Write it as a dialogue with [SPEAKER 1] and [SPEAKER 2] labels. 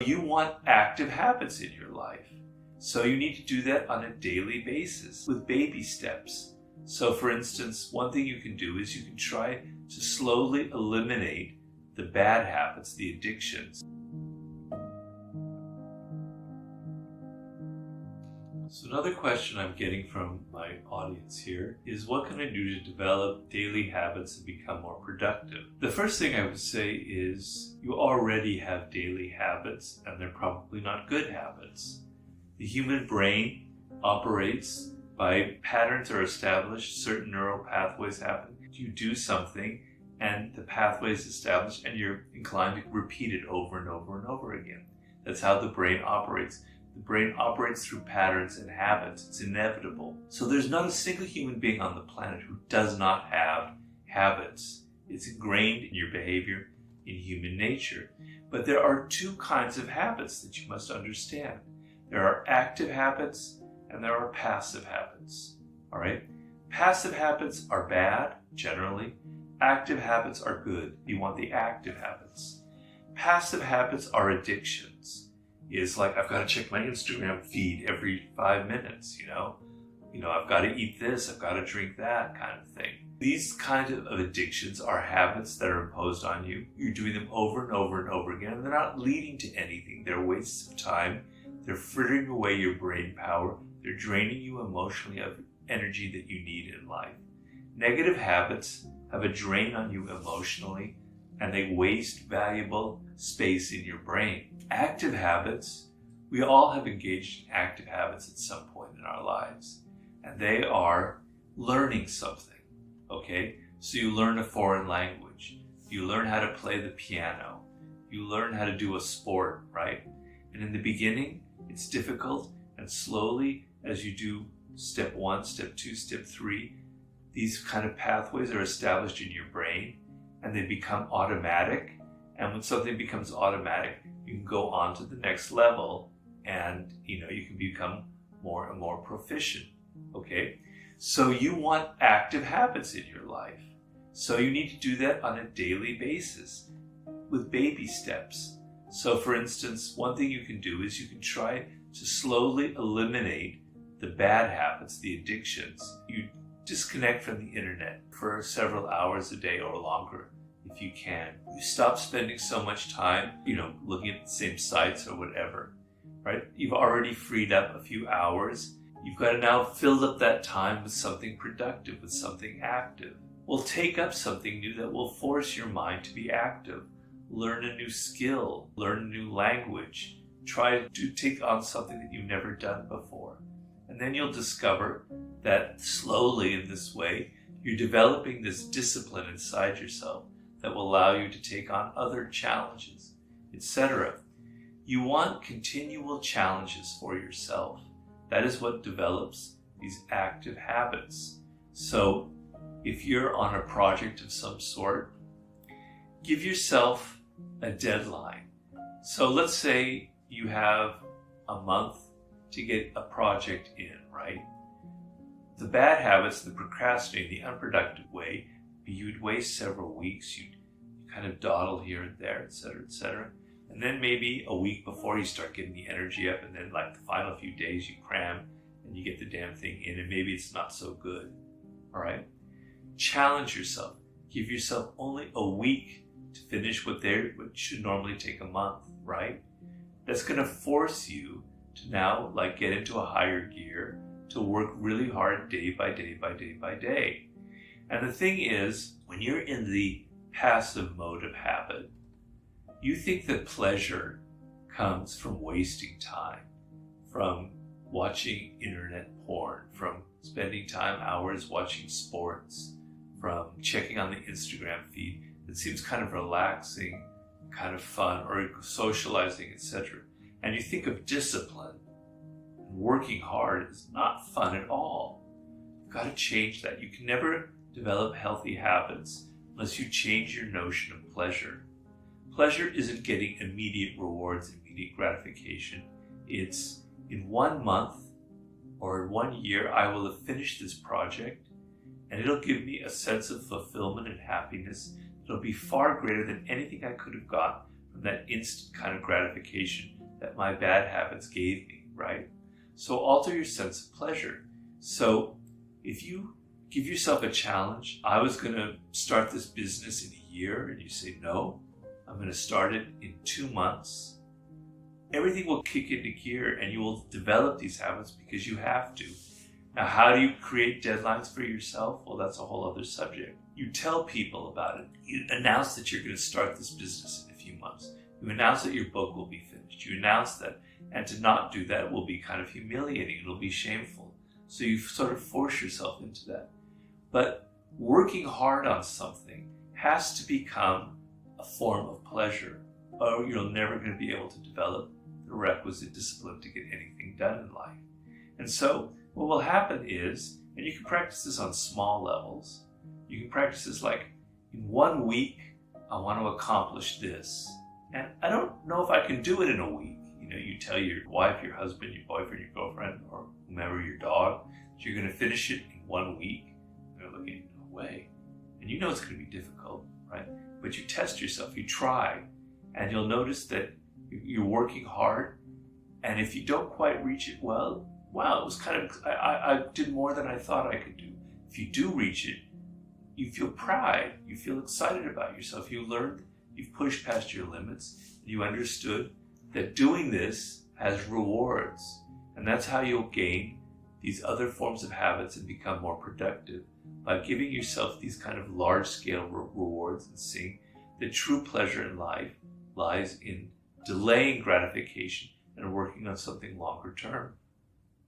[SPEAKER 1] you want active habits in your life. So you need to do that on a daily basis with baby steps. So for instance, one thing you can do is you can try to slowly eliminate the bad habits, the addictions. So another question I'm getting from my audience here is, what can I do to develop daily habits and become more productive? The first thing I would say is you already have daily habits, and they're probably not good habits. The human brain operates by patterns are established, certain neural pathways happen. You do something and the pathway is established and you're inclined to repeat it over and over and over again. That's how the brain operates. The brain operates through patterns and habits. It's inevitable. So there's not a single human being on the planet who does not have habits. It's ingrained in your behavior, in human nature. But there are two kinds of habits that you must understand. There are active habits and there are passive habits. All right? Passive habits are bad, generally. Active habits are good. You want the active habits. Passive habits are addictions. It's like, I've got to check my Instagram feed every 5 minutes, you know, I've got to eat this, I've got to drink that kind of thing. These kinds of addictions are habits that are imposed on you. You're doing them over and over and over again, and they're not leading to anything. They're wastes of time. They're frittering away your brain power. They're draining you emotionally of energy that you need in life. Negative habits have a drain on you emotionally, and they waste valuable space in your brain. Active habits, we all have engaged in active habits at some point in our lives, and they are learning something, okay? So you learn a foreign language, you learn how to play the piano, you learn how to do a sport, right? And in the beginning, it's difficult, and slowly, as you do step 1, step 2, step 3, these kind of pathways are established in your brain, and they become automatic. And when something becomes automatic, you can go on to the next level, and you can become more and more proficient. Okay, so you want active habits in your life. So you need to do that on a daily basis with baby steps. So for instance, one thing you can do is you can try to slowly eliminate the bad habits, the addictions. You disconnect from the internet for several hours a day or longer if you can. You stop spending so much time, looking at the same sites or whatever, right? You've already freed up a few hours. You've got to now fill up that time with something productive, with something active. Well, take up something new that will force your mind to be active. Learn a new skill, learn a new language. Try to take on something that you've never done before. And then you'll discover that slowly in this way, you're developing this discipline inside yourself that will allow you to take on other challenges, etc. You want continual challenges for yourself. That is what develops these active habits. So if you're on a project of some sort, give yourself a deadline. So let's say you have a month to get a project in, right? The bad habits, the procrastinating, the unproductive way, you'd waste several weeks, you'd kind of dawdle here and there, etc., etc. And then maybe a week before you start getting the energy up, and then like the final few days you cram and you get the damn thing in, and maybe it's not so good, all right? Challenge yourself. Give yourself only a week to finish what should normally take a month, right? That's going to force you to now get into a higher gear, to work really hard day by day by day by day. And the thing is, when you're in the passive mode of habit, you think that pleasure comes from wasting time, from watching internet porn, from spending hours watching sports, from checking on the Instagram feed. It seems kind of relaxing, kind of fun, or socializing, etc. And you think of discipline, and working hard is not fun at all. You've got to change that. You can never develop healthy habits unless you change your notion of pleasure. Pleasure isn't getting immediate rewards, immediate gratification. It's in 1 month or in 1 year, I will have finished this project, and it'll give me a sense of fulfillment and happiness. It'll be far greater than anything I could have got from that instant kind of gratification that my bad habits gave me, right? So alter your sense of pleasure. So if you give yourself a challenge, I was going to start this business in a year, and you say, no, I'm going to start it in 2 months. Everything will kick into gear and you will develop these habits because you have to. Now, how do you create deadlines for yourself? Well, that's a whole other subject. You tell people about it. You announce that you're going to start this business in a few months. You announce that your book will be finished. You announce that, and to not do that will be kind of humiliating. It'll be shameful. So you sort of force yourself into that. But working hard on something has to become a form of pleasure, or you're never going to be able to develop the requisite discipline to get anything done in life. And so what will happen is, and you can practice this on small levels, you can practice this like, in 1 week, I want to accomplish this. And I don't know if I can do it in a week. You know, you tell your wife, your husband, your boyfriend, your girlfriend, or whomever, your dog, that you're going to finish it in 1 week. They're looking, no way. And you know it's going to be difficult, right? But you test yourself, you try, and you'll notice that you're working hard. And if you don't quite reach it, well, wow, it was kind of, I did more than I thought I could do. If you do reach it, you feel pride, you feel excited about yourself. You learned, you've pushed past your limits, and you understood that doing this has rewards. And that's how you'll gain these other forms of habits and become more productive, by giving yourself these kind of large-scale rewards and seeing that true pleasure in life lies in delaying gratification and working on something longer term.